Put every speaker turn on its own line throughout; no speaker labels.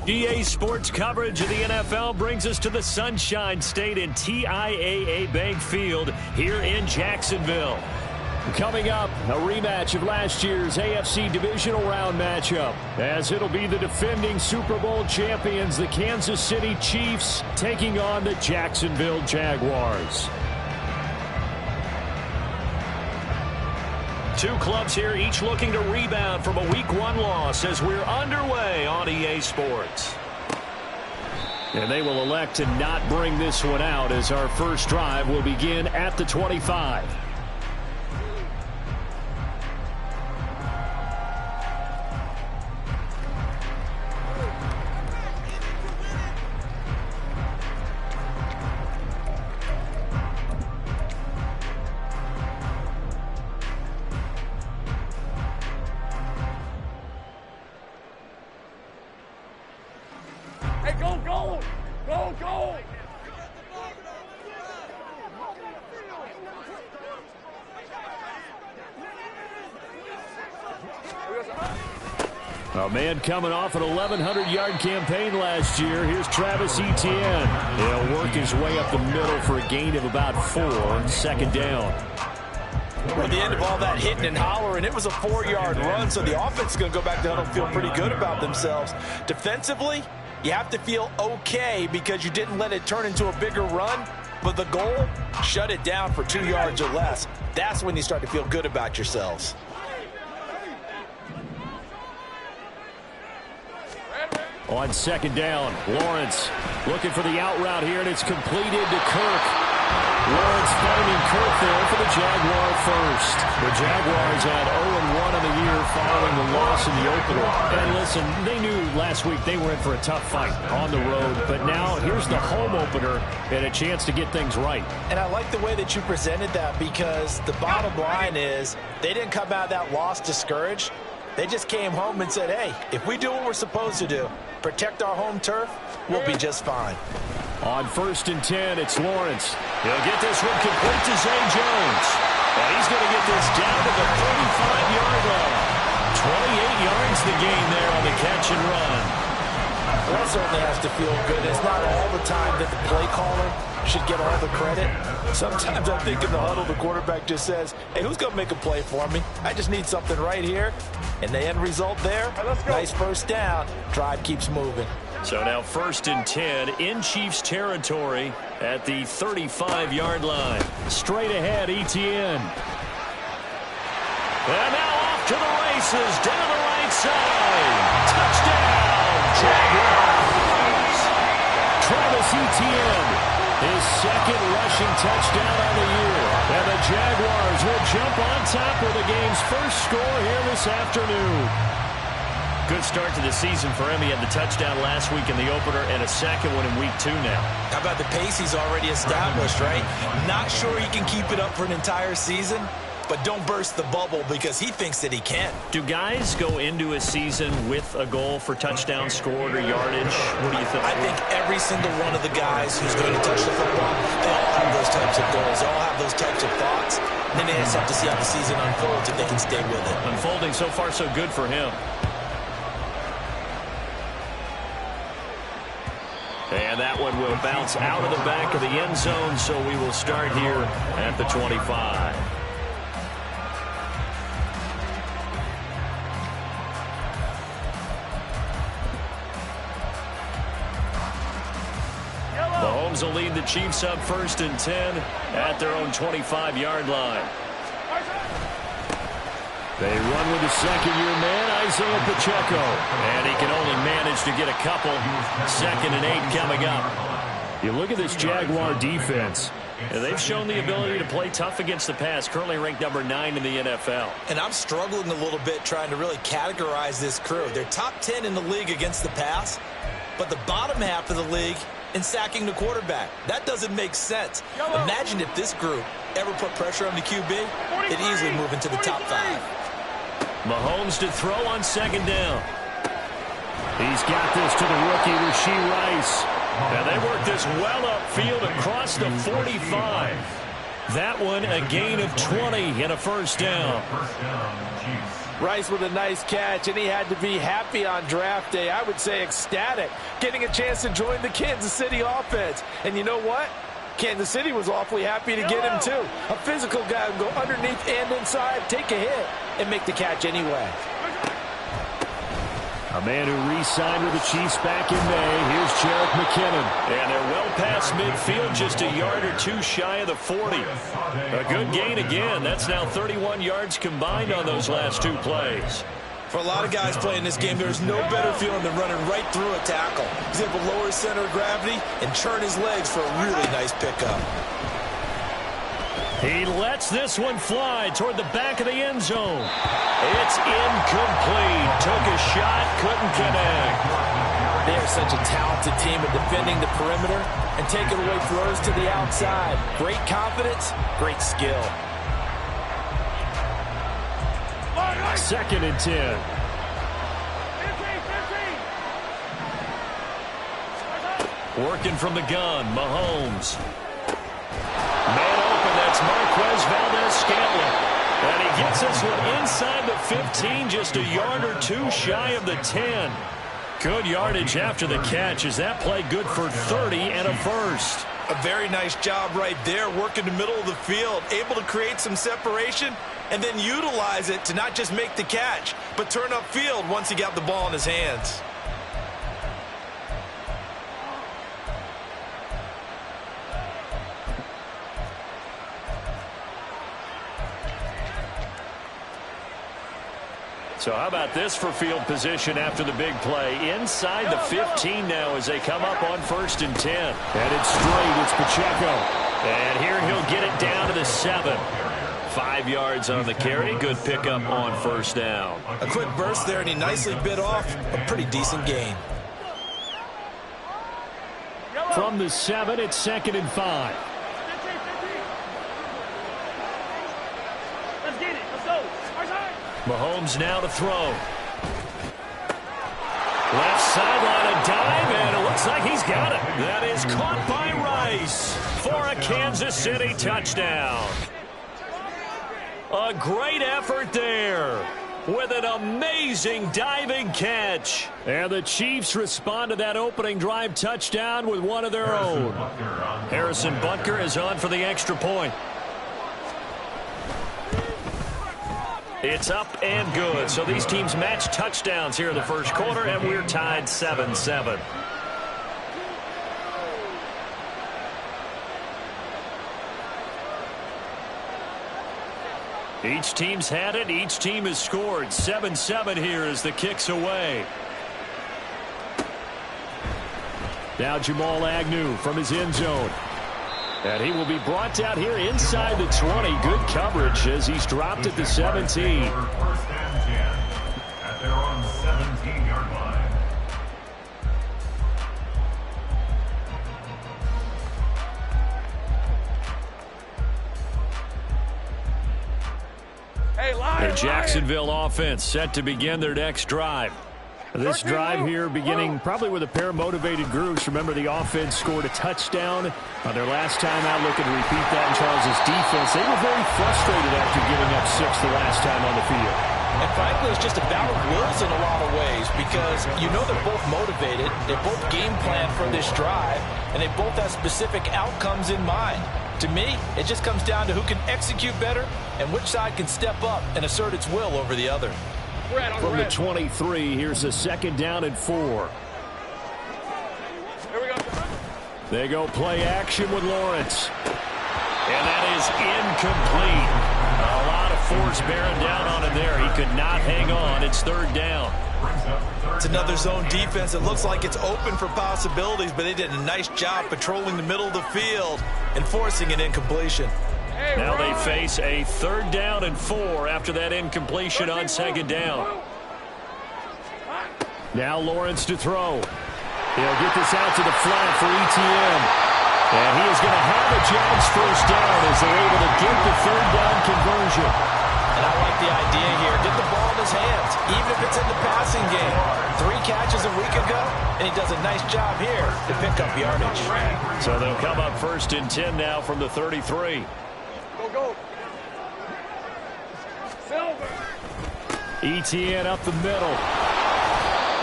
EA Sports coverage of the NFL brings us to the Sunshine State in TIAA Bank Field here in Jacksonville. Coming up, a rematch of last year's AFC Divisional Round matchup, as it'll be the defending Super Bowl champions, the Kansas City Chiefs, taking on the Jacksonville Jaguars. Two clubs here, each looking to rebound from a Week 1 loss as we're underway on EA Sports. And they will elect to not bring this one out as our first drive will begin at the 25. A man coming off an 1,100-yard campaign last year. Here's Travis Etienne. He'll work his way up the middle for a gain of about 4, second down.
At the end of all that hitting and hollering, it was a 4-yard run, so the offense is going to go back to huddle, feel pretty good about themselves. Defensively, you have to feel okay because you didn't let it turn into a bigger run, but the goal, shut it down for 2 yards or less. That's when you start to feel good about yourselves.
On second down, Lawrence looking for the out route here, and it's completed to Kirk. Lawrence finding Kirk there for the Jaguar first. The Jaguars had 0-1 in the year following the loss in the opener. And listen, they knew last week they were in for a tough fight on the road, but now here's the home opener and a chance to get things right.
And I like the way that you presented that because the bottom line is they didn't come out of that loss discouraged. They just came home and said, hey, if we do what we're supposed to do, protect our home turf, we'll be just fine.
On 1st and 10, it's Lawrence. He'll get this one complete to Zay Jones. And he's going to get this down to the 35-yard line. 28 yards the gain there on the catch and run.
Well, that certainly has to feel good. It's not all the time that the play caller should get all the credit. Sometimes I think in the huddle, the quarterback just says, hey, who's going to make a play for me? I just need something right here. And the end result there, nice first down. Drive keeps moving.
So now 1st and 10 in Chiefs territory at the 35-yard line. Straight ahead, Etienne. And now off to the races, down the right side. Touchdown, Jaguars. Travis Etienne, his second rushing touchdown on the year. And the Jaguars will jump on top with the game's first score here this afternoon. Good start to the season for him. He had the touchdown last week in the opener and a second one in week 2 now.
How about the pace he's already established, right? Not sure he can keep it up for an entire season, but don't burst the bubble because he thinks that he can.
Do guys go into a season with a goal for touchdowns scored or yardage? What do you think?
I think every single one of the guys who's going to touch the football, they all have those types of goals. They all have those types of thoughts. And then they just have to see how the season unfolds if they can stay with it.
Unfolding so far so good for him. And that one will bounce out of the back of the end zone, so we will start here at the 25. Mahomes will lead the Chiefs up 1st and 10 at their own 25-yard line. They run with the second-year man, Isaiah Pacheco. And he can only manage to get a couple. 2nd and 8 coming up. You look at this Jaguar defense. And they've shown the ability to play tough against the pass, currently ranked number 9 in the NFL.
And I'm struggling a little bit trying to really categorize this crew. They're top 10 in the league against the pass, but the bottom half of the league in sacking the quarterback. That doesn't make sense. Imagine if this group ever put pressure on the QB, it'd easily move into the top 5.
Mahomes to throw on 2nd down. He's got this to the rookie, Rashee Rice. And they work this well upfield across the 45. That one a gain of 20 and a first down.
Rice with a nice catch, and he had to be happy on draft day. I would say ecstatic, getting a chance to join the Kansas City offense. And you know what? Kansas City was awfully happy to get him, too. A physical guy who can go underneath and inside, take a hit, and make the catch anyway.
A man who re-signed with the Chiefs back in May. Here's Jerick McKinnon. And they're well past midfield, just a yard or two shy of the 40. A good gain again. That's now 31 yards combined on those last two plays.
For a lot of guys playing this game, there's no better feeling than running right through a tackle. He's able to lower his center of gravity and churn his legs for a really nice pickup.
He lets this one fly toward the back of the end zone. It's incomplete. Took a shot, couldn't connect.
They are such a talented team at defending the perimeter and taking away throws to the outside. Great confidence, great skill.
2nd and 10. Working from the gun, Mahomes. Man open, that's Marquez Valdes-Scantling. And he gets this one inside the 15, just a yard or two shy of the 10. Good yardage after the catch. Is that play good for 30 and a first?
A very nice job right there, working the middle of the field, able to create some separation and then utilize it to not just make the catch, but turn upfield once he got the ball in his hands.
So how about this for field position after the big play? Inside the 15 now as they come up on 1st and 10. Headed straight, it's Pacheco. And here he'll get it down to the 7. 5 yards on the carry. Good pickup on 1st down.
A quick burst there, and he nicely bit off a pretty decent gain.
From the 7, it's 2nd and 5.
Let's get it. Let's go.
Mahomes now to throw. Left sideline, a dive, and it looks like he's got it. That is caught by Rice for a Kansas City touchdown. A great effort there with an amazing diving catch. And the Chiefs respond to that opening drive touchdown with one of their own. Harrison Butker is on for the extra point. It's up and good. So these teams match touchdowns here in the first quarter, and we're tied 7-7. Each team's had it. Each team has scored. 7-7 here as the kick's away. Now Jamal Agnew from his end zone. And he will be brought down here inside the 20. Good coverage as he's dropped at the 17.
1st and 10 at their own 17-yard line.
The Jacksonville offense set to begin their next drive. This drive here beginning probably with a pair of motivated groups. Remember, the offense scored a touchdown on their last time out, looking to repeat that in Charles' defense. They were very frustrated after giving up 6 the last time on the field.
And frankly, it's just a battle of wills in a lot of ways because you know they're both motivated, they both game plan for this drive, and they both have specific outcomes in mind. To me, it just comes down to who can execute better and which side can step up and assert its will over the other.
From the 23, here's a 2nd down and 4.
Here we go.
They go play action with Lawrence. And that is incomplete. A lot of force bearing down on him there. He could not hang on. It's 3rd down.
It's another zone defense. It looks like it's open for possibilities, but they did a nice job patrolling the middle of the field and forcing an incompletion.
Now they face a 3rd down and 4 after that incompletion on 2nd down. Now Lawrence to throw. He'll get this out to the flat for ETN. And he is going to have a Jags 1st down as they're able to get the 3rd down conversion.
And I like the idea here. Get the ball in his hands, even if it's in the passing game. 3 catches a week ago, and he does a nice job here to pick up yardage.
So they'll come up 1st and 10 now from the 33.
Go, go. Silver.
Etienne up the middle.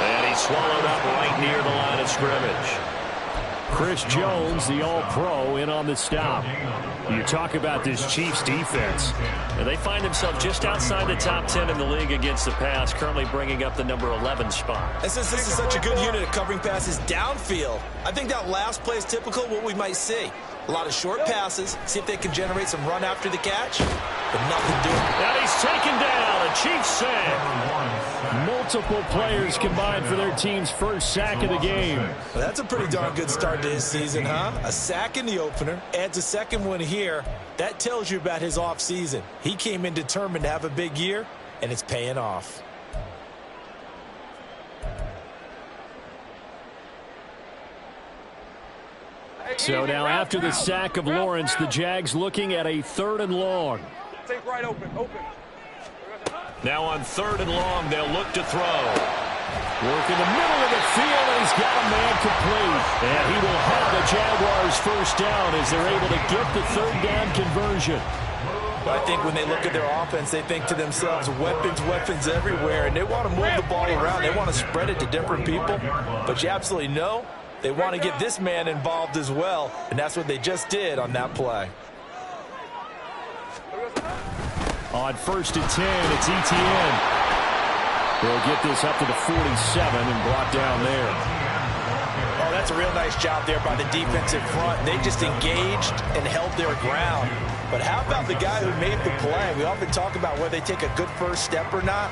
And he's swallowed up right near the line of scrimmage. Chris Jones, the All-Pro, in on the stop. You talk about this Chiefs defense.
And they find themselves just outside the top 10 in the league against the pass, currently bringing up the number 11 spot.
And since this is such a good unit of covering passes downfield, I think that last play is typical of what we might see. A lot of short passes, see if they can generate some run after the catch, but nothing doing.
And he's taken down, a Chiefs sack. Multiple players combined for their team's first sack of the game.
Well, that's a pretty darn good start to his season, huh? A sack in the opener, adds a second one here. That tells you about his offseason. He came in determined to have a big year, and it's paying off.
So now after the sack of Lawrence, the Jags looking at a 3rd and long.
Take right open.
Now on 3rd and long, they'll look to throw. Work in the middle of the field, and he's got a man complete. And he will have the Jaguars first down as they're able to get the 3rd down conversion.
I think when they look at their offense, they think to themselves, weapons everywhere, and they want to move the ball around. They want to spread it to different people, but you absolutely know they want to get this man involved as well, and that's what they just did on that play.
On 1st and 10, it's Etienne. They'll get this up to the 47 and brought down there.
Oh, that's a real nice job there by the defensive front. They just engaged and held their ground. But how about the guy who made the play? We often talk about whether they take a good first step or not.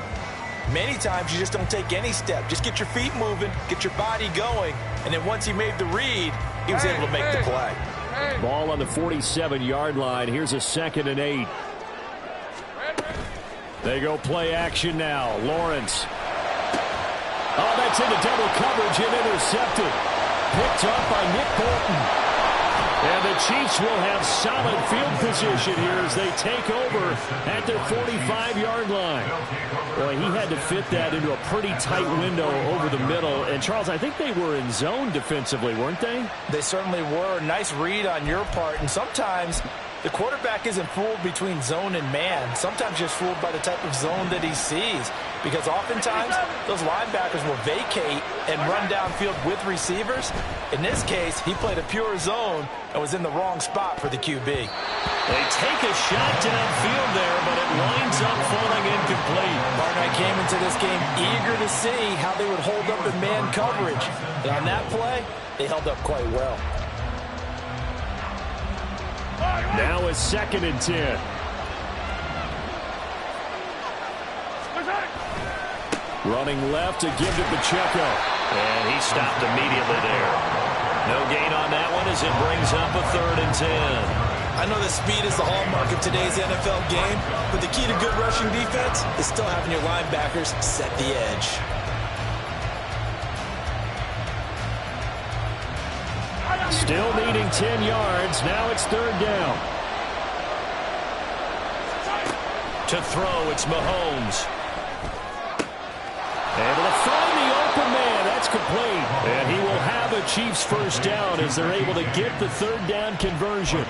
Many times you just don't take any step. Just get your feet moving, get your body going, and then once he made the read, he was able to make the play.
Ball on the 47-yard line. Here's a 2nd and 8. They go play action now. Lawrence. Oh, that's into double coverage and intercepted. Picked up by Nick Bolton. And the Chiefs will have solid field position here as they take over at their 45-yard line. Boy, he had to fit that into a pretty tight window over the middle. And, Charles, I think they were in zone defensively, weren't they?
They certainly were. Nice read on your part. And sometimes the quarterback isn't fooled between zone and man. Sometimes just fooled by the type of zone that he sees. Because oftentimes those linebackers will vacate and run downfield with receivers. In this case, he played a pure zone and was in the wrong spot for the QB.
They take a shot downfield there, but it winds up falling incomplete.
Barnett came into this game eager to see how they would hold up in man coverage. And on that play, they held up quite well.
Now a 2nd and 10. Running left to give to Pacheco.
And he stopped immediately there. No gain on that one as it brings up a 3rd and 10.
I know that speed is the hallmark of today's NFL game, but the key to good rushing defense is still having your linebackers set the edge.
Still needing 10 yards. Now it's 3rd down.
To throw, it's Mahomes.
Able to find the open man. That's complete. And he will have a Chiefs first down as they're able to get the 3rd down conversion.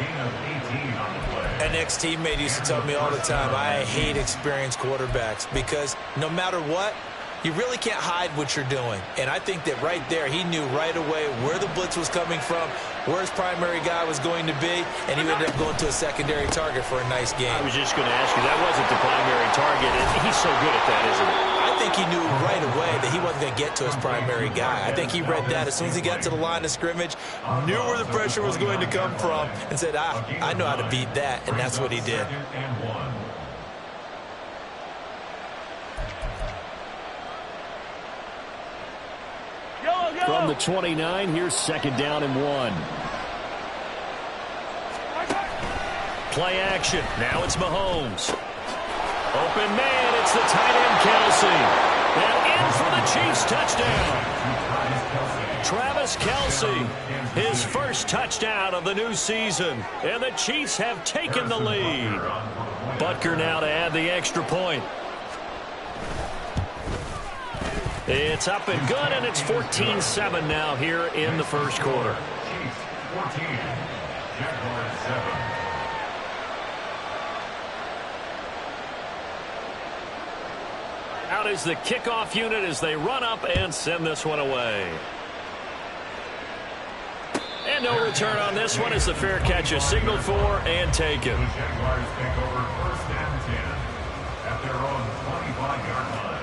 An ex-teammate used to tell me all the time, I hate experienced quarterbacks because no matter what, you really can't hide what you're doing. And I think that right there, he knew right away where the blitz was coming from, where his primary guy was going to be, and he ended up going to a secondary target for a nice game.
I was just going to ask you, that wasn't the primary target. He's so good at that, isn't he?
I think he knew right away that he wasn't going to get to his primary guy. I think he read that as soon as he got to the line of scrimmage, knew where the pressure was going to come from, and said, I know how to beat that, and that's what he did.
From the 29, here's 2nd down and 1.
Play action. Now it's Mahomes. Open man. It's the tight end, Kelce. And in for the Chiefs touchdown. Travis Kelce, his first touchdown of the new season. And the Chiefs have taken the lead. Butker now to add the extra point. It's up and good, and it's 14-7 now here in the first quarter.
Chiefs 14, Jaguars 7.
Out is the kickoff unit as they run up and send this one away. And no return on this one as the fair catch is signaled for and taken.
The Jaguars take over 1st and 10 at their own 25-yard line.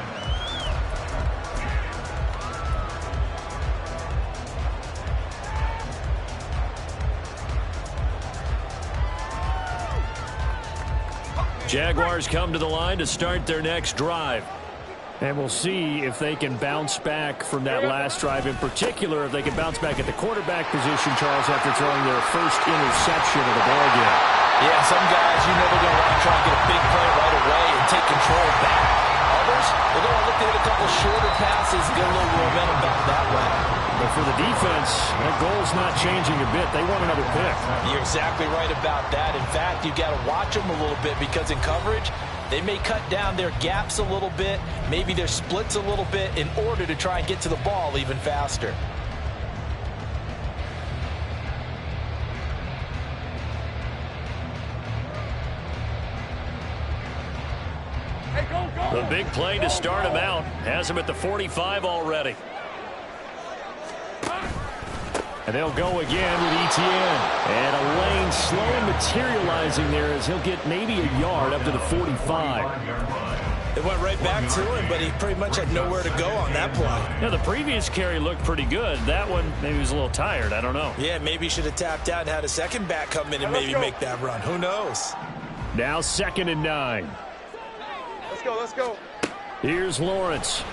Jaguars come to the line to start their next drive.
And we'll see if they can bounce back from that last drive. In particular, if they can bounce back at the quarterback position, Charles, after throwing their first interception of the ballgame.
Yeah, some guys, you know, they're going to want to try and get a big play right away and take control back. Others, they're going to look to hit a couple shorter passes, get a little momentum back that way.
But for the defense, that goal's not changing a bit. They want another pick.
You're exactly right about that. In fact, you got to watch them a little bit because in coverage, they may cut down their gaps a little bit, maybe their splits a little bit in order to try and get to the ball even faster.
The big play to start him out has him at the 45 already.
And they'll go again with Etienne. And a lane slowly materializing there as he'll get maybe a yard up to the 45.
It went right back to him, but he pretty much had nowhere to go on that play.
Yeah, the previous carry looked pretty good. That one, maybe he was a little tired. I don't know.
Yeah, maybe he should have tapped out and had a second back come in and maybe make that run. Who knows?
Now 2nd and 9.
Let's go.
Here's Lawrence.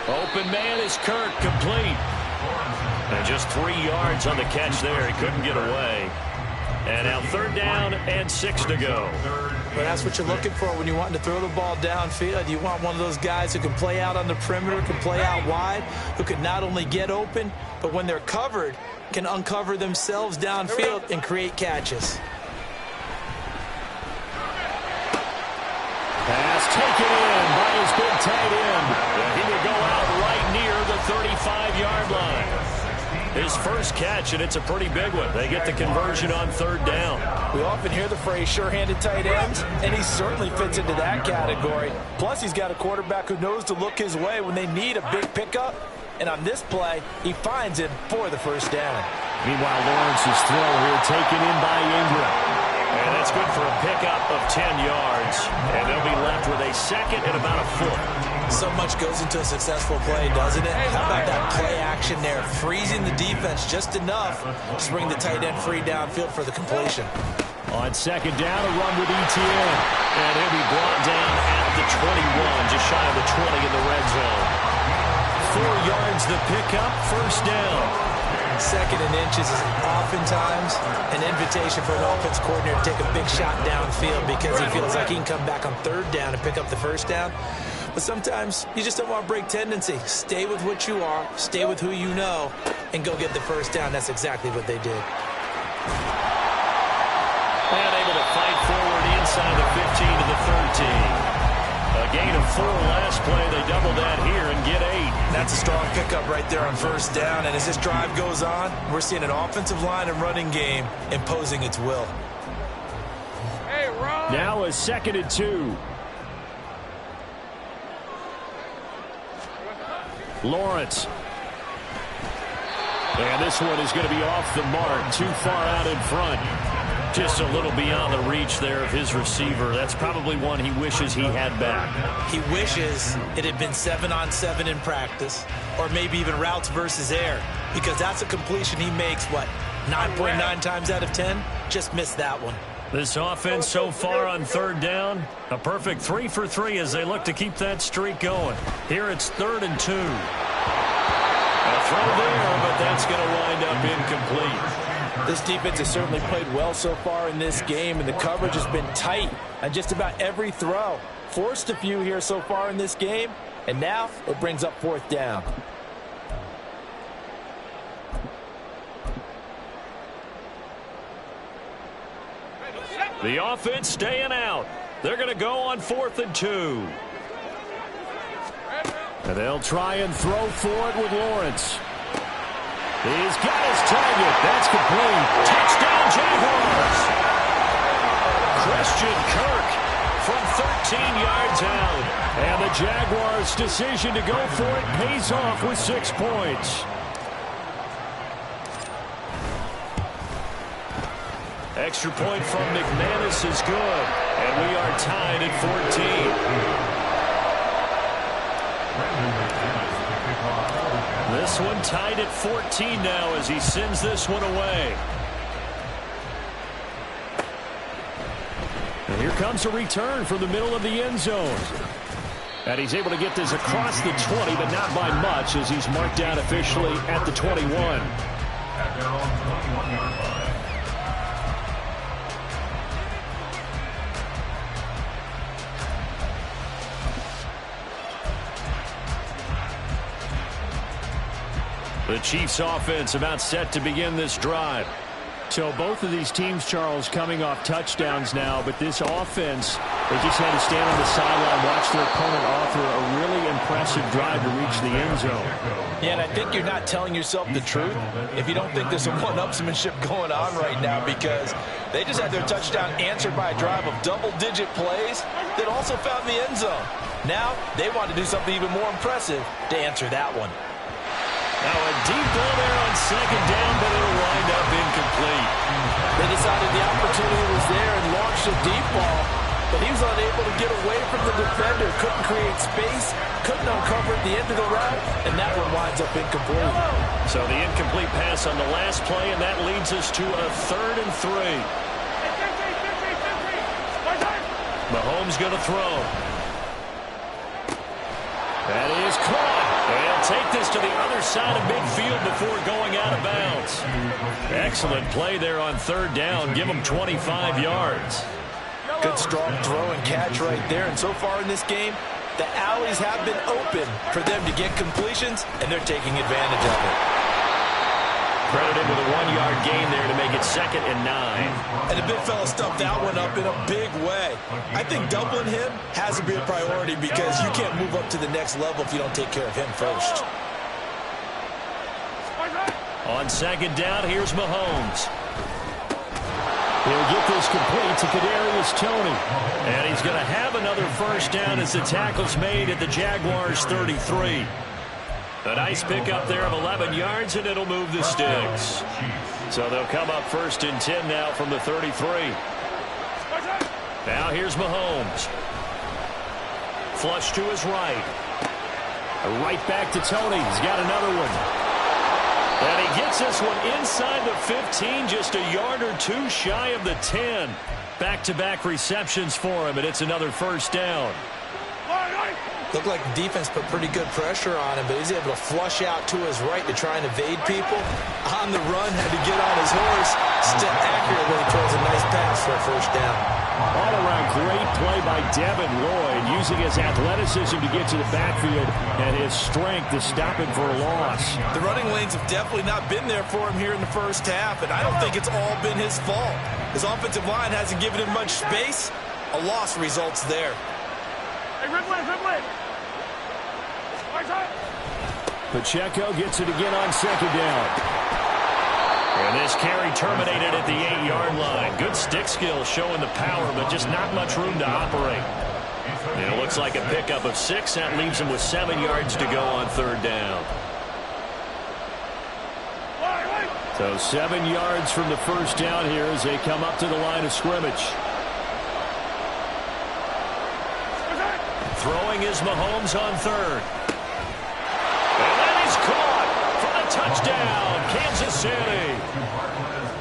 Open man is Kirk, complete. And just 3 yards on the catch there. He couldn't get away. And now 3rd down and 6 to go.
But that's what you're looking for when you want to throw the ball downfield. You want one of those guys who can play out on the perimeter, can play out wide, who can not only get open, but when they're covered, can uncover themselves downfield and create catches.
Pass taken in by his big tight end.
He would go out right near the 35-yard line. His first catch, and it's a pretty big one. They get the conversion on 3rd down.
We often hear the phrase sure-handed tight ends, and he certainly fits into that category. Plus, he's got a quarterback who knows to look his way when they need a big pickup. And on this play, he finds him for the 1st down.
Meanwhile, Lawrence's throw here taken in by Ingram.
And that's good for a pickup of 10 yards. And they'll be left with a 2nd and about a foot.
So much goes into a successful play, doesn't it? How about that play action there? Freezing the defense just enough to bring the tight end free downfield for the completion.
On 2nd down, a run with Etienne.
And he'll be brought down at the 21, just shy of the 20 in the red zone. 4 yards the pickup, 1st down.
2nd and inches is oftentimes an invitation for an offense coordinator to take a big shot downfield because he feels like he can come back on 3rd down and pick up the 1st down. But sometimes you just don't want to break tendency. Stay with what you are, stay with who you know, and go get the 1st down. That's exactly what they did.
And able to fight forward inside the 15 to the 13. A gain of 4 last play. They double that here and get 8.
That's a strong pickup right there on 1st down. And as this drive goes on, we're seeing an offensive line and running game imposing its will.
Hey, Ron.
Now a 2nd and 2. Lawrence. And this one is going to be off the mark. Too far out in front. Just a little beyond the reach there of his receiver. That's probably one he wishes he had back.
He wishes it had been 7-on-7 in practice, or maybe even routes versus air, because that's a completion he makes, 9.9 times out of 10? Just missed that one.
This offense so far on 3rd down, a perfect 3 for 3 as they look to keep that streak going. Here it's 3rd and 2. A throw there, but that's going to wind up incomplete.
This defense has certainly played well so far in this game, and the coverage has been tight on just about every throw. Forced a few here so far in this game, and now it brings up 4th down.
The offense staying out. They're going to go on 4th and 2.
And they'll try and throw for it with Lawrence. He's got his target. That's complete.
Touchdown, Jaguars. Christian Kirk from 13 yards out.
And the Jaguars' decision to go for it pays off with 6 points.
Extra point from McManus is good. And we are tied at 14. This one tied at 14 now as he sends this one away.
And here comes a return from the middle of the end zone. And he's able to get this across the 20, but not by much as he's marked down officially at the 21.
At their own 21-yard line.
The Chiefs offense about set to begin this drive.
So both of these teams, Charles, coming off touchdowns now, but this offense, they just had to stand on the sideline, watch their opponent offer a really impressive drive to reach the end zone.
Yeah, and I think you're not telling yourself the truth if you don't think there's some one-upsmanship going on right now, because they just had their touchdown answered by a drive of double-digit plays that also found the end zone. Now they want to do something even more impressive to answer that one.
Now a deep ball there on second down, but it'll wind up incomplete.
They decided the opportunity was there and launched a deep ball, but he was unable to get away from the defender, couldn't create space, couldn't uncover at the end of the route, and that one winds up incomplete.
So the incomplete pass on the last play, and that leads us to a 3rd and 3. Mahomes going to throw. That is caught. They'll take this to the other side of midfield before going out of bounds. Excellent play there on 3rd down. Give them 25 yards.
Good strong throw and catch right there. And so far in this game, the alleys have been open for them to get completions, and they're taking advantage of it.
Credited with a 1-yard gain there to make it 2nd and 9.
And the big fella stuffed that one up in a big way. I think doubling him has to be a priority because you can't move up to the next level if you don't take care of him first.
On 2nd down, here's Mahomes.
He'll get this complete to Kadarius Toney.
And he's going to have another 1st down as the tackle's made at the Jaguars' 33. A nice pickup there of 11 yards, and it'll move the sticks. So they'll come up 1st and 10 now from the 33. Now here's Mahomes. Flush to his right.
Right back to Toney. He's got another one.
And he gets this one inside the 15, just a yard or 2 shy of the 10. Back-to-back receptions for him, and it's another 1st down.
Looked like the defense put pretty good pressure on him, but he's able to flush out to his right to try and evade people. On the run, had to get on his horse, step accurately towards a nice pass for a 1st down.
All-around great play by Devin Lloyd, using his athleticism to get to the backfield and his strength to stop him for a loss.
The running lanes have definitely not been there for him here in the 1st half, and I don't think it's all been his fault. His offensive line hasn't given him much space. A loss results there.
Hey, Ridley.
Pacheco gets it again on 2nd down.
And this carry terminated at the 8-yard line. Good stick skill showing the power, but just not much room to operate. And it looks like a pickup of 6. That leaves him with 7 yards to go on 3rd down.
So 7 yards from the 1st down here as they come up to the line of scrimmage.
Throwing is Mahomes on 3rd. And that is caught for the touchdown, Kansas City.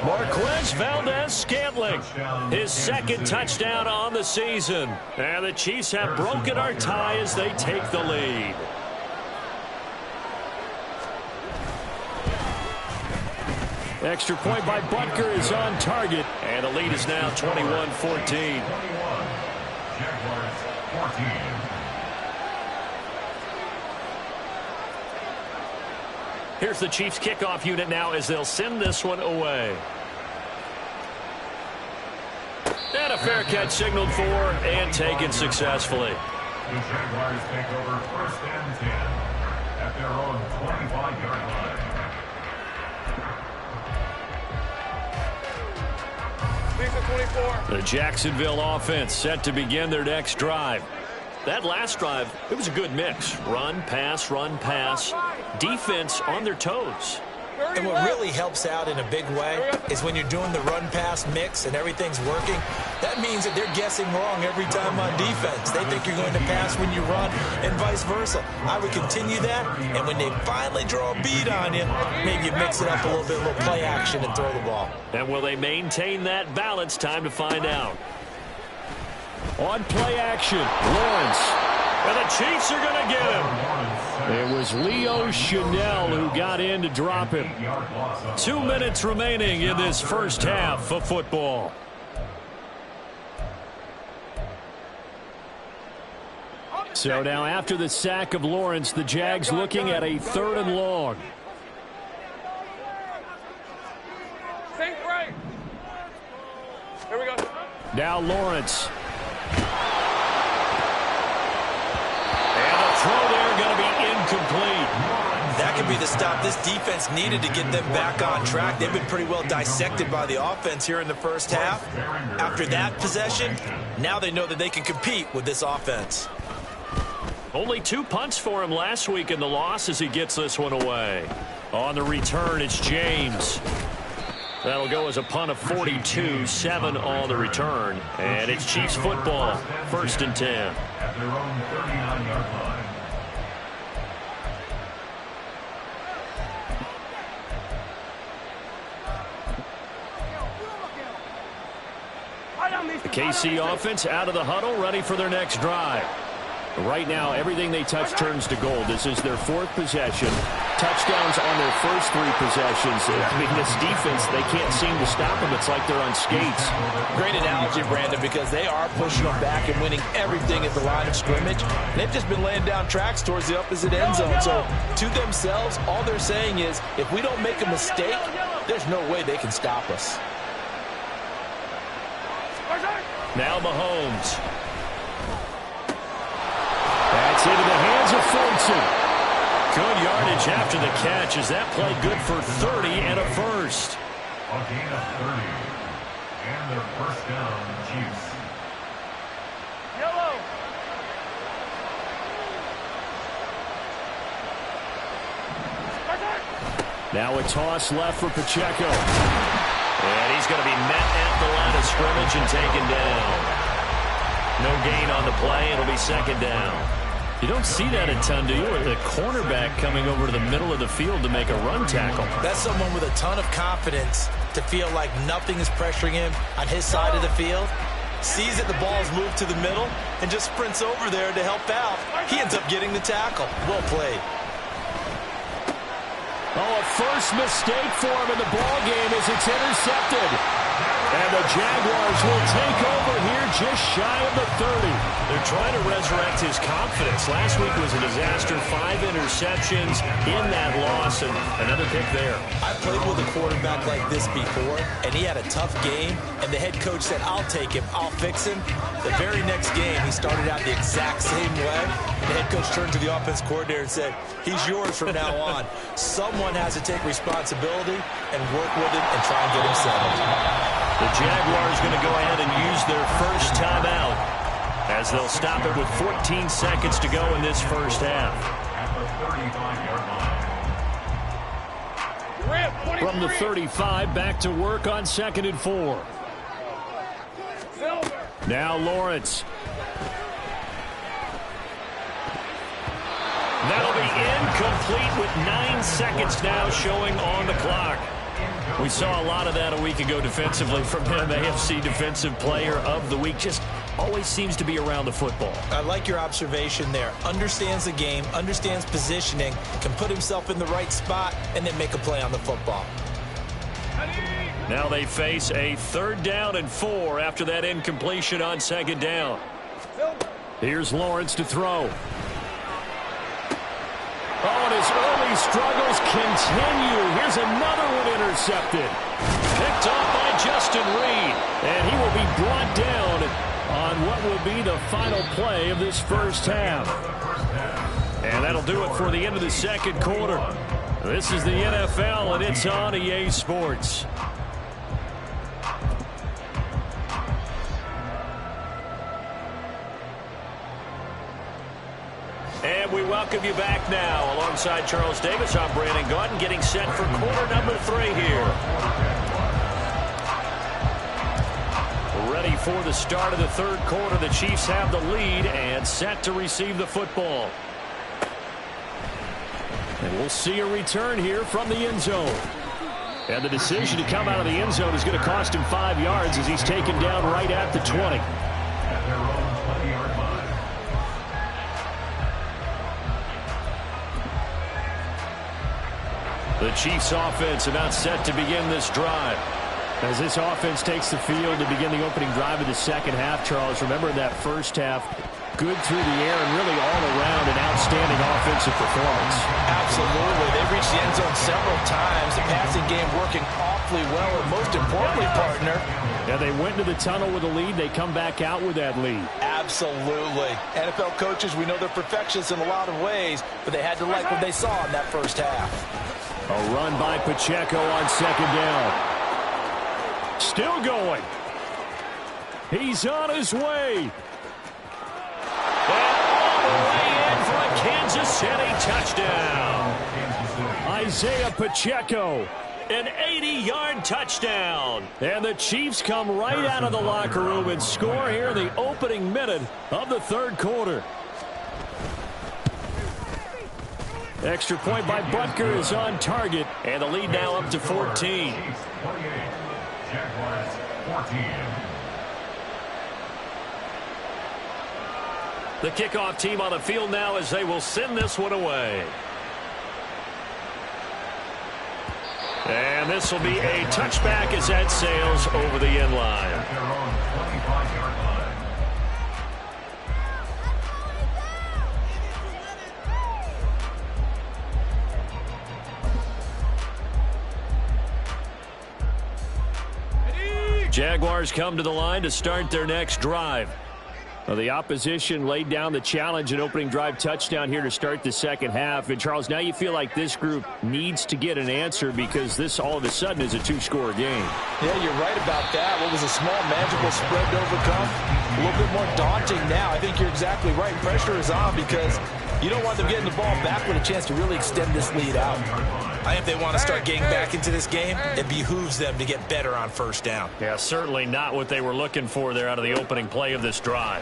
Marquez Valdez-Scantling, his 2nd touchdown on the season. And the Chiefs have broken our tie as they take the lead.
Extra point by Butker is on target.
And the lead is now 21-14.
Jaguars 14.
Here's the Chiefs kickoff unit now as they'll send this one away. And a fair catch signaled for and taken successfully.
The Jaguars take over 1st and 10 at their own 25-yard line.
Please 24.
The Jacksonville offense set to begin their next drive. That last drive, it was a good mix. Run, pass, defense on their toes.
And what really helps out in a big way is when you're doing the run-pass mix and everything's working, that means that they're guessing wrong every time on defense. They think you're going to pass when you run and vice versa. I would continue that, and when they finally draw a beat on you, maybe you mix it up a little bit, a little play action and throw the ball.
And will they maintain that balance? Time to find out. On play action, Lawrence. And the Chiefs are going to get him. It was Leo Chanel who got in to drop him. 2 minutes remaining in this first half of football. So now after the sack of Lawrence, the Jags looking at a 3rd and long.
Think right. Here we go.
Now Lawrence. Throw there going to be incomplete.
That could be the stop this defense needed to get them back on track. They've been pretty well dissected by the offense here in the first half. After that possession, now they know that they can compete with this offense.
Only 2 punts for him last week in the loss as he gets this one away. On the return, it's James. That'll go as a punt of 42, 7 on the return. And it's Chiefs football, 1st and 10.
At their own 39-yard line.
The KC offense out of the huddle, ready for their next drive. Right now, everything they touch turns to gold. This is their 4th possession. Touchdowns on their first 3 possessions. I mean, this defense, they can't seem to stop them. It's like they're on skates.
Great analogy, Brandon, because they are pushing them back and winning everything at the line of scrimmage. They've just been laying down tracks towards the opposite end zone. So to themselves, all they're saying is, if we don't make a mistake, there's no way they can stop us.
Now Mahomes. That's into the hands of Fulton. Good yardage after the catch. Is that play good for 30 and a first?
A gain of 30. And their first down, Chiefs.
Yellow.
Now a toss left for Pacheco. And he's going to be met at the line of scrimmage and taken down. No gain on the play. It'll be 2nd down. You don't see that a ton, do you? With the cornerback coming over to the middle of the field to make a run tackle.
That's someone with a ton of confidence to feel like nothing is pressuring him on his side of the field. Sees that the ball's moved to the middle and just sprints over there to help out. He ends up getting the tackle. Well played.
Oh, a first mistake for him in the ball game as it's intercepted. And the Jaguars will take over here just shy of the 30. They're trying to resurrect his confidence. Last week was a disaster. 5 interceptions in that loss, and another pick there.
I played with a quarterback like this before, and he had a tough game, and the head coach said, I'll take him, I'll fix him. The very next game, he started out the exact same way. The head coach turned to the offense coordinator and said, he's yours from now on. Someone has to take responsibility and work with him and try and get him settled.
The Jaguars going to go ahead and use their first timeout as they'll stop it with 14 seconds to go in this first half. From the 35, back to work on 2nd and 4. Now Lawrence. That'll be incomplete with 9 seconds now showing on the clock. We saw a lot of that a week ago defensively from him. AFC Defensive Player of the Week. Just always seems to be around the football.
I like your observation there. Understands the game, understands positioning, can put himself in the right spot, and then make a play on the football.
Now they face a 3rd down and 4 after that incompletion on 2nd down. Here's Lawrence to throw. Oh, and his early struggles continue. Here's another one intercepted. Picked off by Justin Reed. And he will be brought down on what will be the final play of this first half. And that'll do it for the end of the 2nd quarter. This is the NFL, and it's on EA Sports. And we welcome you back now. Alongside Charles Davis, I'm Brandon Gaudin, getting set for quarter number 3 here. Ready for the start of the third quarter. The Chiefs have the lead and set to receive the football. And we'll see a return here from the end zone. And the decision to come out of the end zone is going to cost him 5 yards as he's taken down right at the 20.
At their own 20-yard line.
The Chiefs offense about set to begin this drive.
As this offense takes the field to begin the opening drive of the second half, Charles, remember that first half, good through the air and really all around an outstanding offensive performance.
Absolutely. They reached the end zone several times. The passing game working awfully well, and most importantly, partner.
Yeah, they went into the tunnel with a lead. They come back out with that lead.
Absolutely. NFL coaches, we know they're perfectionists in a lot of ways, but they had to like what they saw in that first half.
A run by Pacheco on second down. Still going. He's on his way.
And all the way in for a Kansas City touchdown.
Isaiah Pacheco.
An 80-yard touchdown.
And the Chiefs come right out of the locker room and score here in the opening minute of the third quarter. Extra point by Butker is on target.
And the lead now up to 14.
28. Jaguars 14.
The kickoff team on the field now as they will send this one away. And this will be a touchback as that sails over the end line.
At their own 25-yard line.
Jaguars come to the line to start their next drive.
Well, the opposition laid down the challenge and opening drive touchdown here to start the second half. And, Charles, now you feel like this group needs to get an answer because this all of a sudden is a two-score game.
Yeah, you're right about that. What was a small, magical spread to overcome? A little bit more daunting now. I think you're exactly right. Pressure is on because you don't want them getting the ball back with a chance to really extend this lead out. I think if they want to start getting back into this game, it behooves them to get better on first down.
Yeah, certainly not what they were looking for there out of the opening play of this drive.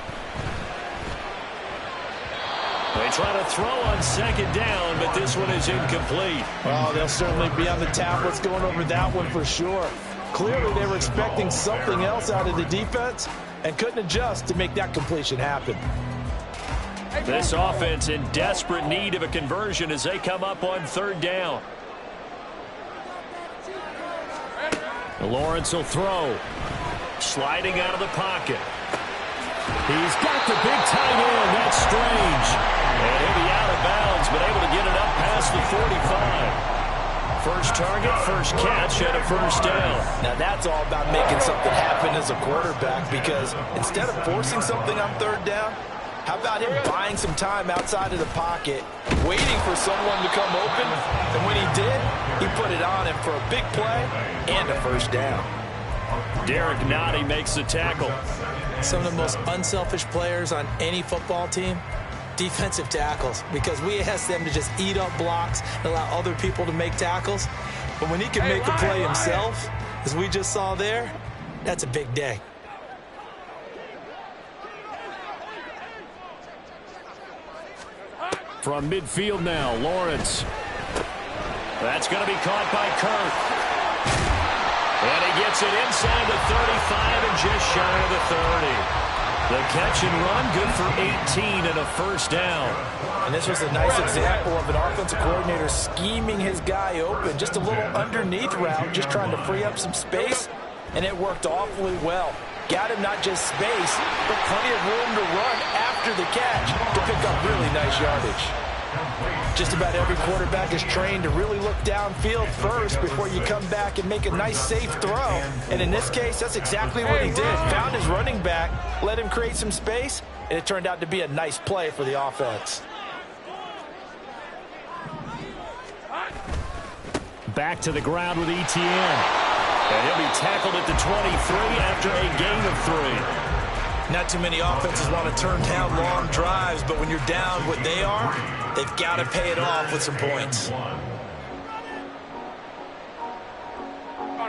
They try to throw on second down, but this one is incomplete.
Oh, they'll certainly be on the tablets going over that one for sure. Clearly, they were expecting something else out of the defense and couldn't adjust to make that completion happen.
This offense in desperate need of a conversion as they come up on third down.
Lawrence will throw.
Sliding out of the pocket.
He's got the big tight end. That's Strange.
And he'll be out of bounds, but able to get it up past the 45. First target, first catch, and a first down.
Now that's all about making something happen as a quarterback, because instead of forcing something on third down, how about him buying some time outside of the pocket, waiting for someone to come open, and when he did, he put it on him for a big play and a first down.
Derek Nottie makes the tackle.
Some of the most unselfish players on any football team, defensive tackles, because we ask them to just eat up blocks and allow other people to make tackles. But when he can make a play himself, as we just saw there, that's a big day.
From midfield now, Lawrence.
That's going to be caught by Kirk. And he gets it inside the 35 and just shy of the 30. The catch and run, good for 18 and a first down.
And this was a nice example of an offensive coordinator scheming his guy open. Just a little underneath route, just trying to free up some space, and it worked awfully well. Got him not just space, but plenty of room to run after the catch to pick up really nice yardage. Just about every quarterback is trained to really look downfield first before you come back and make a nice, safe throw. And in this case, that's exactly what he did. Found his running back, let him create some space, and it turned out to be a nice play for the offense.
Back to the ground with Etienne.
And he'll be tackled at the 23 after a gain of 3.
Not too many offenses want to turn down long drives, but when you're down what they are, they've got to pay it off with some points.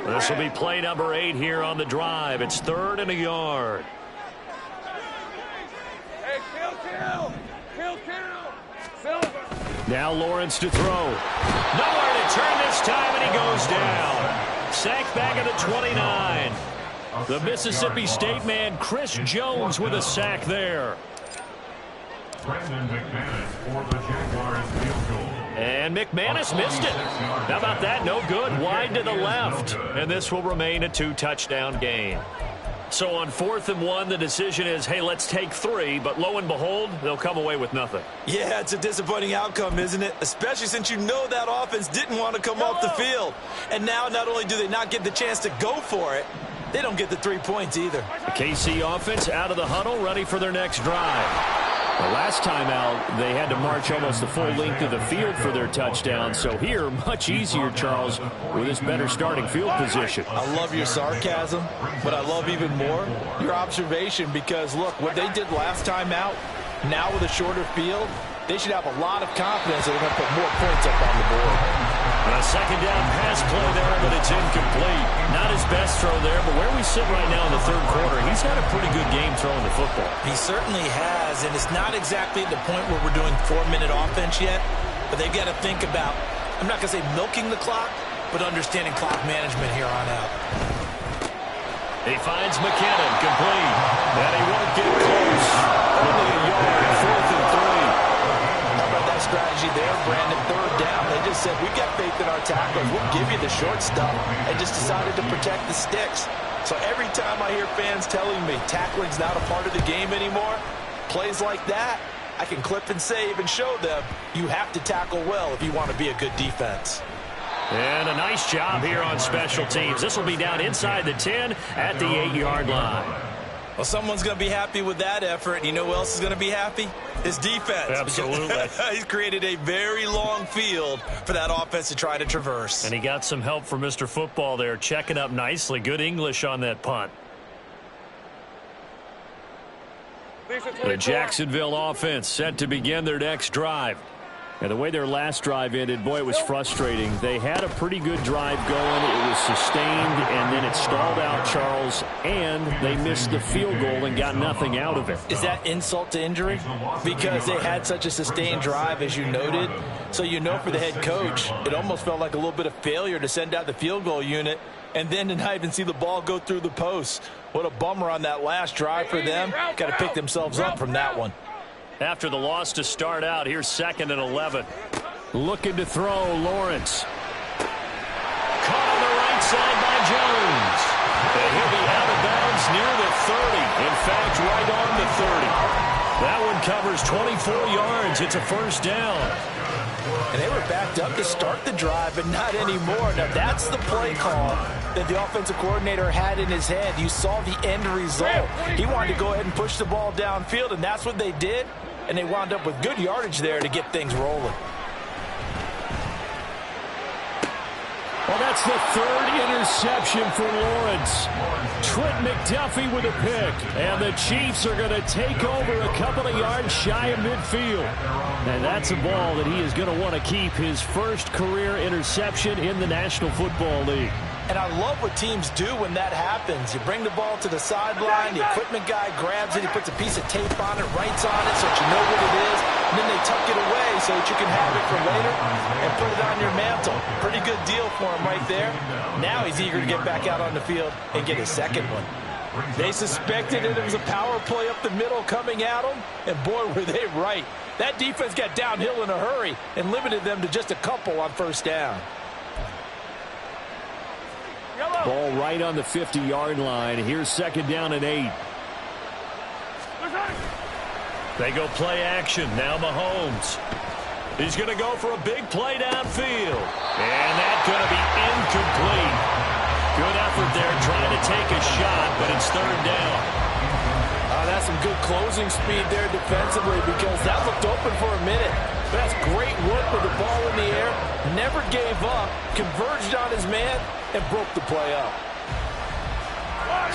This will be play number 8 here on the drive. It's 3rd and a yard.
Hey, kill.
Now Lawrence to throw. Nowhere to turn this time, and he goes down. Sacked back at the 29. The Mississippi State man, Chris Jones, with a sack there.
Brandon McManus for the Jaguars field goal.
And McManus missed it. How about that? No good. Wide to the left. And this will remain a 2-touchdown game. So on 4th and 1, the decision is, hey, let's take 3. But lo and behold, they'll come away with nothing.
Yeah, it's a disappointing outcome, isn't it? Especially since you know that offense didn't want to come off the field. And now not only do they not get the chance to go for it, they don't get the 3 points either.
The KC offense out of the huddle, ready for their next drive. The last time out, they had to march almost the full length of the field for their touchdown. So here, much easier, Charles, with this better starting field position.
I love your sarcasm, but I love even more your observation because, look, what they did last time out, now with a shorter field, they should have a lot of confidence that they're going to put more points up on the board.
And a second down pass play there, but it's incomplete. Not his best throw there, but where we sit right now in the 3rd quarter, he's had a pretty good game throwing the football.
He certainly has, and it's not exactly at the point where we're doing 4-minute offense yet, but they've got to think about, I'm not going to say milking the clock, but understanding clock management here on out.
He finds McKinnon, complete, and he won't get close. Only a yard, 4th and 3.
How about that strategy there, Brandon? 3rd down. They just said, we've got faith in our tacklers. We'll give you the short stuff, and just decided to protect the sticks. So every time I hear fans telling me tackling's not a part of the game anymore, plays like that, I can clip and save and show them you have to tackle well if you want to be a good defense.
And a nice job here on special teams. This will be down inside the 10 at the 8-yard line.
Well, someone's going to be happy with that effort. You know who else is going to be happy? His defense.
Absolutely.
He's created a very long field for that offense to try to traverse.
And he got some help from Mr. Football there, checking up nicely. Good English on that punt. The Jacksonville offense set to begin their next drive. And the way their last drive ended, boy, it was frustrating. They had a pretty good drive going. It was sustained, and then it stalled out, Charles, and they missed the field goal and got nothing out of it.
Is that insult to injury? Because they had such a sustained drive, as you noted. So you know for the head coach, it almost felt like a little bit of failure to send out the field goal unit and then to not even see the ball go through the post. What a bummer on that last drive for them. Got to pick themselves up from that one.
After the loss to start out, here's 2nd and 11. Looking to throw, Lawrence. Caught on the right side by Jones. And he'll be out of bounds near the 30. In fact, right on the 30. That one covers 24 yards. It's a 1st down.
And they were backed up to start the drive, but not anymore. Now, that's the play call that the offensive coordinator had in his head. You saw the end result. He wanted to go ahead and push the ball downfield, and that's what they did. And they wound up with good yardage there to get things rolling.
Well, that's the 3rd interception for Lawrence. Trent McDuffie with a pick. And the Chiefs are going to take over a couple of yards shy of midfield. And that's a ball that he is going to want to keep, his first career interception in the National Football League.
And I love what teams do when that happens. You bring the ball to the sideline, the equipment guy grabs it, he puts a piece of tape on it, writes on it so that you know what it is, and then they tuck it away so that you can have it for later and put it on your mantle. Pretty good deal for him right there. Now he's eager to get back out on the field and get his 2nd one. They suspected it was a power play up the middle coming at them, and boy, were they right. That defense got downhill in a hurry and limited them to just a couple on 1st down.
Ball right on the 50-yard line. Here's 2nd down and 8. They go play action. Now Mahomes. He's going to go for a big play downfield. And that's going to be incomplete. Good effort there trying to take a shot, but it's 3rd down.
That's some good closing speed there defensively because that looked open for a minute. But that's great work with the ball in the air. Never gave up, converged on his man, and broke the play up.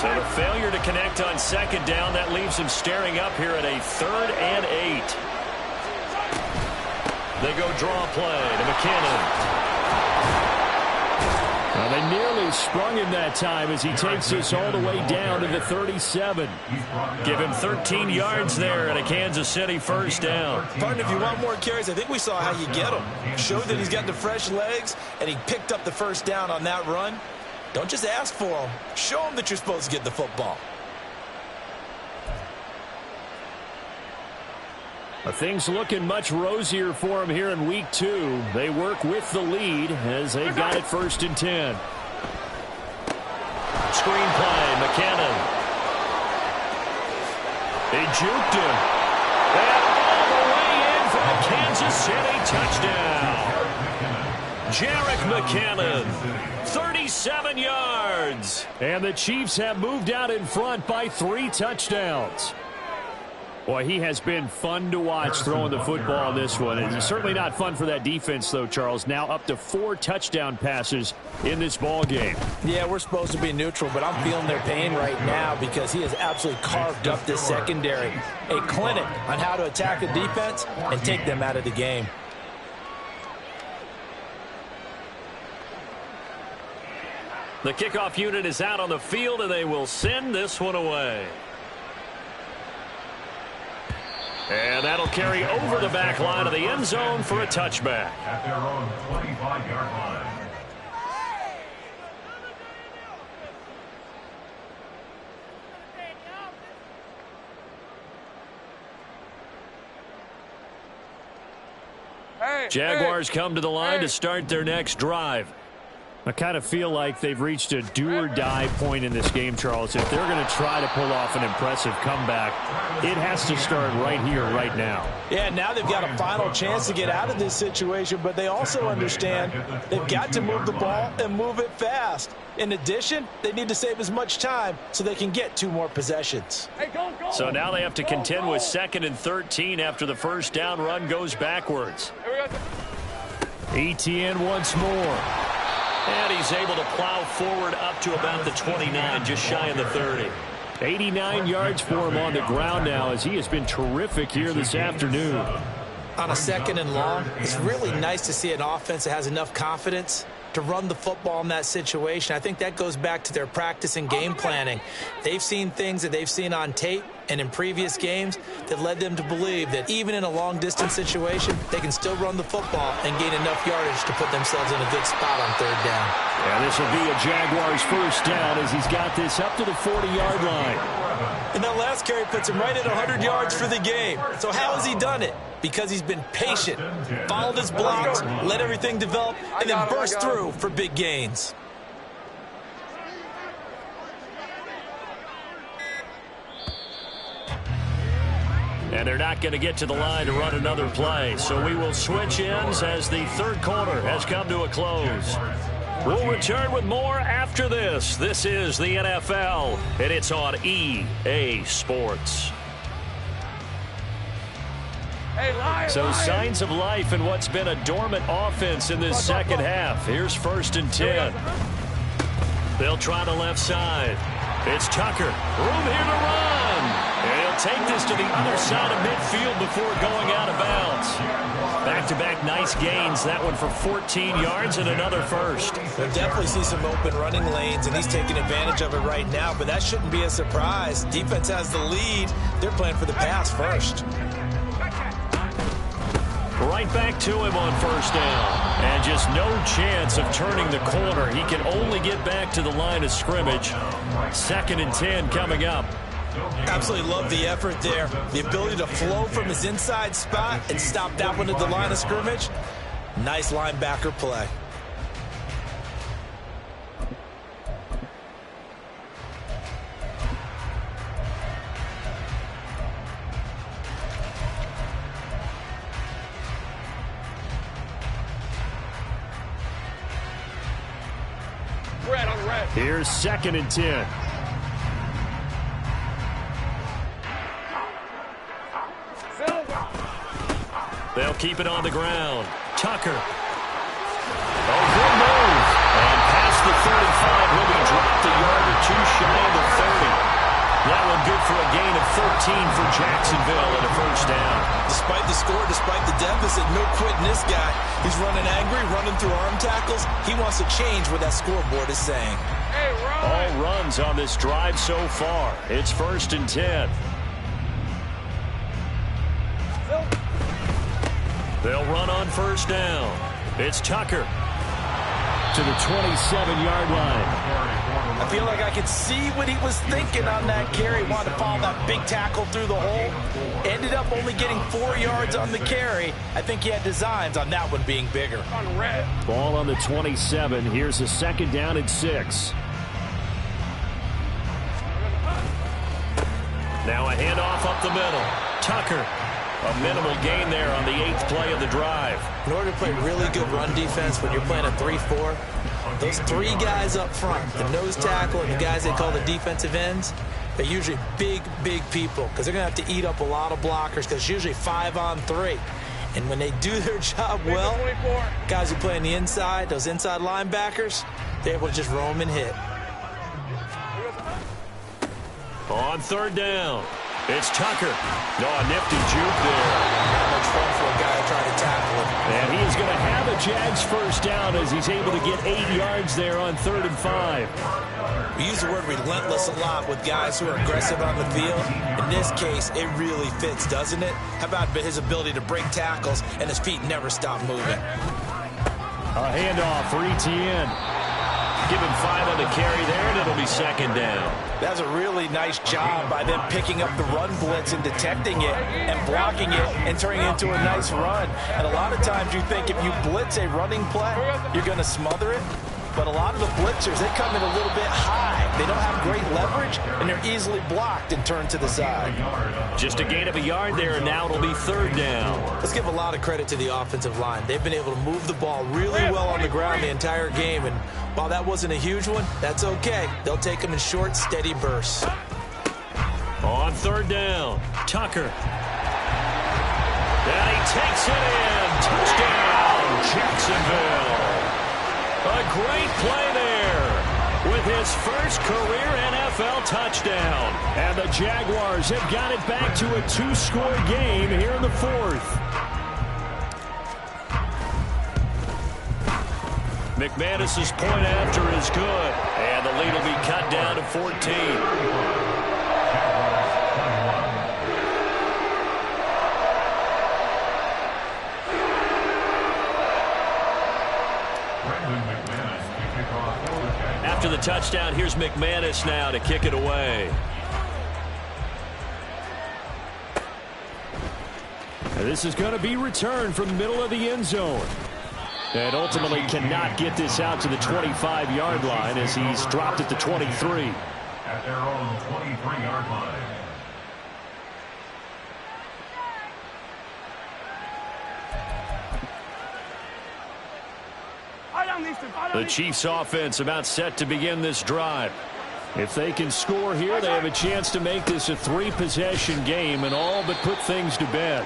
So the failure to connect on second down, that leaves him staring up here at a 3rd and 8. They go draw play to McKinnon.
Well, they nearly sprung him that time as he takes this all the way down to the 37.
Give him 13 yards there and a Kansas City first down.
Partner, if you want more carries, I think we saw how you get him. Showed that he's got the fresh legs, and he picked up the first down on that run. Don't just ask for him. Show him that you're supposed to get the football.
Things looking much rosier for him here in week 2. They work with the lead as they've got it 1st and 10.
Screenplay, McKinnon. They juked him. And all the way in for a Kansas City touchdown. Jerick McKinnon, 37 yards.
And the Chiefs have moved out in front by 3 touchdowns. Boy, he has been fun to watch throwing the football in this one. It's certainly not fun for that defense, though, Charles. Now up to 4 touchdown passes in this ball game.
Yeah, we're supposed to be neutral, but I'm feeling their pain right now because he has absolutely carved up this secondary. A clinic on how to attack a defense and take them out of the game.
The kickoff unit is out on the field, and they will send this one away. And that'll carry over the back line of the end zone for a touchback.
At their own 25-yard line.
Jaguars come to the line to start their next drive.
I kind of feel like they've reached a do-or-die point in this game, Charles. If they're going to try to pull off an impressive comeback, it has to start right here, right now.
Yeah, now they've got a final chance to get out of this situation, but they also understand they've got to move the ball and move it fast. In addition, they need to save as much time so they can get 2 more possessions.
So now they have to contend with 2nd and 13 after the first down run goes backwards.
Etienne once more.
And he's able to plow forward up to about the 29, just shy of the 30.
89 yards for him on the ground now as he has been terrific here this afternoon.
On a 2nd and long, it's really nice to see an offense that has enough confidence to run the football in that situation. I think that goes back to their practice and game planning. They've seen things that they've seen on tape and in previous games that led them to believe that even in a long-distance situation, they can still run the football and gain enough yardage to put themselves in a good spot on 3rd down.
Yeah, this will be a Jaguars first down as he's got this up to the 40-yard line.
And that last carry puts him right at 100 yards for the game. So how has he done it? Because he's been patient, followed his blocks, let everything develop, and then burst through for big gains.
And they're not going to get to the line to run another play. So we will switch ends as the 3rd quarter has come to a close. We'll return with more after this. This is the NFL, and it's on EA Sports. So signs of life in what's been a dormant offense in this second half. Here's 1st and 10. They'll try the left side. It's Tucker. Room here to run. And he'll take this to the other side of midfield before going out of bounds. Back-to-back nice gains. That one for 14 yards and another first.
We'll definitely see some open running lanes, and he's taking advantage of it right now, but that shouldn't be a surprise. Defense has the lead. They're playing for the pass first.
Right back to him on 1st down. And just no chance of turning the corner. He can only get back to the line of scrimmage. 2nd and 10 coming up.
Absolutely love the effort there. The ability to flow from his inside spot and stop that one at the line of scrimmage. Nice linebacker play.
Here's 2nd and 10.
They'll keep it on the ground. Tucker. Oh, good move. And past the 35, he'll be dropped a yard or 2 shy of the 30. for Jacksonville and a first down.
Despite the score, despite the deficit, no quitting this guy. He's running angry, running through arm tackles. He wants to change what that scoreboard is saying.
Hey, run.
All runs on this drive so far. It's 1st and 10. They'll run on first down. It's Tucker to the 27-yard line.
I feel like I could see what he was thinking on that carry. Wanted to follow that big tackle through the hole. Ended up only getting 4 yards on the carry. I think he had designs on that one being bigger.
Ball on the 27. Here's a 2nd down and 6. Now a handoff up the middle. Tucker. A minimal gain there on the 8th play of the drive.
In order to play really good run defense when you're playing a 3-4, those 3 guys up front, the nose tackle and the guys they call the defensive ends, they're usually big people because they're going to have to eat up a lot of blockers because it's usually 5-on-3. And when they do their job well, guys who play on the inside, those inside linebackers, they're able to just roam and hit.
On 3rd down, it's Tucker. No, a nifty juke there.
Not much fun for a guy to try to tackle him.
And he is going to have a Jags first down as he's able to get 8 yards there on 3rd and 5.
We use the word relentless a lot with guys who are aggressive on the field. In this case, it really fits, doesn't it? How about his ability to break tackles and his feet never stop moving?
A handoff for Etienne. Give him 5 on the carry there, and it'll be 2nd down.
That's a really nice job by them picking up the run blitz and detecting it and blocking it and turning it into a nice run. And a lot of times you think if you blitz a running play, you're going to smother it. But a lot of the blitzers, they come in a little bit high. They don't have great leverage, and they're easily blocked and turned to the side.
Just a gain of a yard there, and now it'll be 3rd down.
Let's give a lot of credit to the offensive line. They've been able to move the ball really well on the ground the entire game, and while that wasn't a huge one, that's okay. They'll take them in short, steady bursts.
On 3rd down, Tucker. And he takes it in. Touchdown, Jacksonville. A great play there with his first career NFL touchdown. And the Jaguars have got it back to a 2-score game here in the 4th. McManus's point after is good. And the lead will be cut down to 14. After the touchdown, here's McManus now to kick it away. And this is going to be returned from the middle of the end zone. And ultimately cannot get this out to the 25-yard line as he's dropped at the 23.
At their own 23-yard line.
The Chiefs offense about set to begin this drive. If they can score here, they have a chance to make this a 3-possession game and all but put things to bed.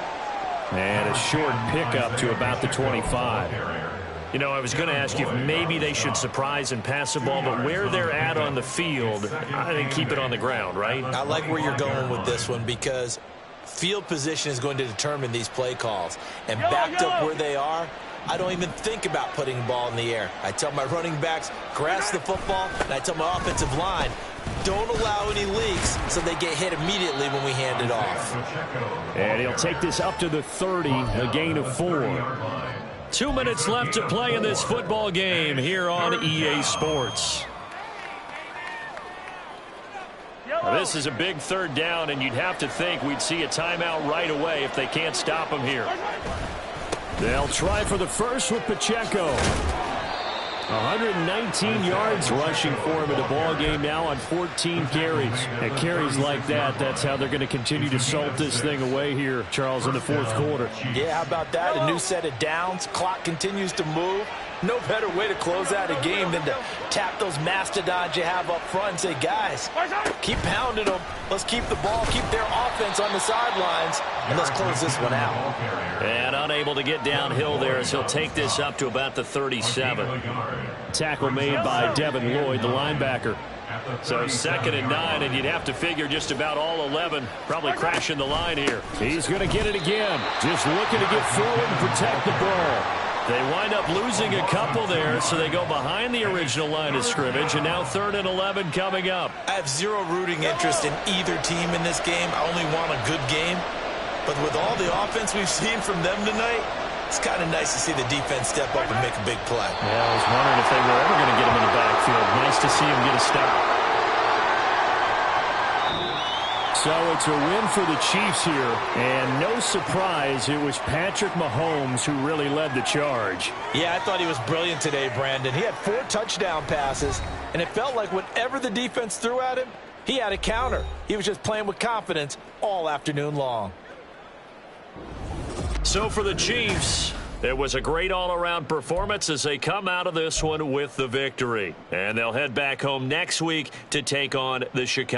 And a short pickup to about the 25. You know, I was going to ask you if maybe they should surprise and pass the ball, but where they're at on the field, I think keep it on the ground, right?
I like where you're going with this one because field position is going to determine these play calls. And backed up where they are, I don't even think about putting the ball in the air. I tell my running backs, grasp the football, and I tell my offensive line, don't allow any leaks so they get hit immediately when we hand it off.
And he'll take this up to the 30, a gain of 4. 2 minutes left to play in this football game here on EA Sports. Now, this is a big 3rd down, and you'd have to think we'd see a timeout right away if they can't stop him here. They'll try for the first with Pacheco. 119 yards rushing for him in the ball game now on 14 carries. And carries like that, that's how they're going to continue to salt this thing away here, Charles, in the 4th quarter.
Yeah, how about that? A new set of downs. Clock continues to move. No better way to close out a game than to tap those mastodons you have up front and say, guys, keep pounding them. Let's keep the ball, keep their offense on the sidelines, and let's close this one out.
And unable to get downhill there as he'll take this up to about the 37.
Tackle made by Devin Lloyd, the linebacker.
So 2nd and 9, and you'd have to figure just about all 11 probably crashing the line here.
He's going to get it again. Just looking to get forward and protect the ball.
They wind up losing a couple there, so they go behind the original line of scrimmage, and now 3rd and 11 coming up.
I have zero rooting interest in either team in this game. I only want a good game. But with all the offense we've seen from them tonight, it's kind of nice to see the defense step up and make a big play.
Yeah, I was wondering if they were ever going to get him in the backfield. Nice to see him get a stop.
So it's a win for the Chiefs here, and no surprise, it was Patrick Mahomes who really led the charge.
Yeah, I thought he was brilliant today, Brandon. He had 4 touchdown passes, and it felt like whatever the defense threw at him, he had a counter. He was just playing with confidence all afternoon long.
So for the Chiefs, it was a great all-around performance as they come out of this one with the victory. And they'll head back home next week to take on the Chicago